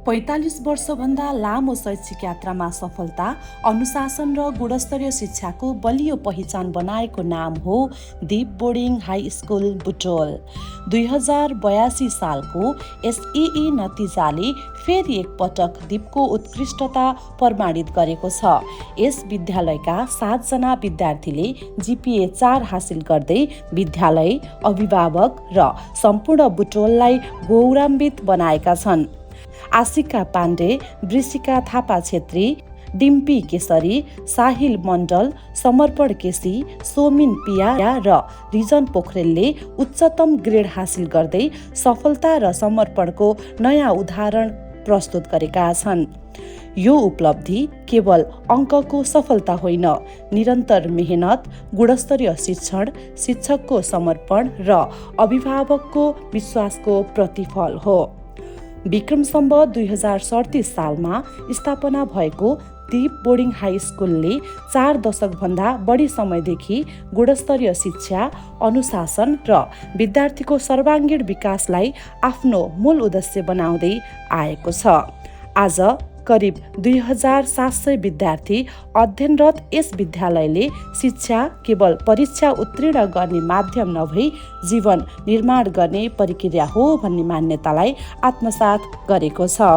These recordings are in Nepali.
45 वर्षभन्दा लामो शैक्षिक यात्रामा सफलता, अनुशासन र गुणस्तरीय शिक्षाको बलियो पहिचान बनाएको नाम हो दीप बोर्डिङ हाई स्कुल बुटोल। 2082 सालको एसईई नतिजाले फेरि एकपटक दीपको उत्कृष्टता प्रमाणित गरेको छ। यस विद्यालयका 7 जना विद्यार्थीले जीपीए 4 हासिल गर्दै विद्यालय, अभिभावक र सम्पूर्ण बुटोललाई गौरवान्वित बनाएका छन्। आशिका पाण्डे, वृषिका थापा छेत्री, डिम्पी केसरी, साहिल मण्डल, समर्पण केसी, सोमिन पिया र रिजन पोखरेलले उच्चतम ग्रेड हासिल गर्दै सफलता र समर्पणको नयाँ उदाहरण प्रस्तुत गरेका छन्। यो उपलब्धि केवल अङ्कको सफलता होइन, निरन्तर मेहनत, गुणस्तरीय शिक्षण, शिक्षकको समर्पण र अभिभावकको विश्वासको प्रतिफल हो। विक्रम सम्वत 2037 सालमा स्थापना भएको दीप बोर्डिङ हाई स्कुलले 4 दशकभन्दा बढी समयदेखि गुणस्तरीय शिक्षा, अनुशासन र विद्यार्थीको सर्वाङ्गीण विकासलाई आफ्नो मूल उद्देश्य बनाउँदै आएको छ। आज करिब 2700 विद्यार्थी अध्ययनरत यस विद्यालयले शिक्षा केवल परीक्षा उत्तीर्ण गर्ने माध्यम नभई जीवन निर्माण गर्ने प्रक्रिया हो भन्ने मान्यतालाई आत्मसात गरेको छ।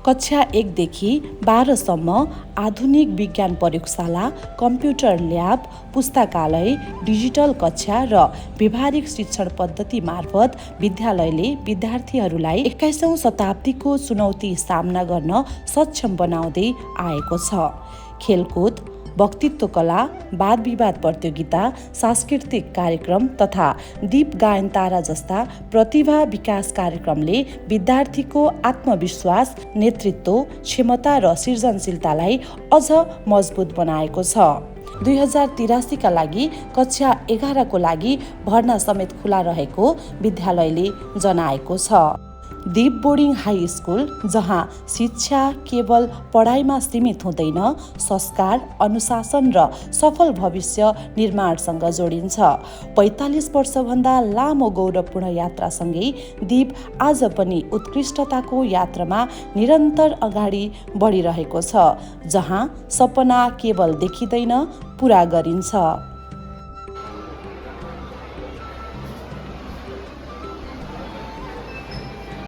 कक्षा 1 देखि 12 सम्म आधुनिक विज्ञान प्रयोगशाला, कम्प्युटर ल्याब, पुस्तकालय, डिजिटल कक्षा र व्यावहारिक शिक्षण पद्धति मार्फत विद्यालयले विद्यार्थीहरूलाई 21औं शताब्दीको चुनौती सामना गर्न सक्षम बनाउँदै आएको छ। खेलकुद, वक्तित्व कला, वाद विवाद प्रतियोगिता, सांस्कृतिक कार्यक्रम तथा दीप गायन तारा जस्ता प्रतिभा विकास कार्यक्रमले विद्यार्थीको आत्मविश्वास, नेतृत्व क्षमता र सृजनशीलतालाई अझ मजबुत बनाएको छ। 2083 का लागि कक्षा 11 को लागि भर्ना समेत खुला रहेको विद्यालयले जनाएको छ। दीप बोर्डिङ हाई स्कुल, जहाँ शिक्षा केवल पढाइमा सीमित हुँदैन, संस्कार, अनुशासन र सफल भविष्य निर्माणसँग जोडिन्छ। 45 वर्षभन्दा लामो गौरवपूर्ण यात्रासँगै दीप आज पनि उत्कृष्टताको यात्रामा निरन्तर अगाडि बढिरहेको छ, जहाँ सपना केवल देखिँदैन, पूरा गरिन्छ।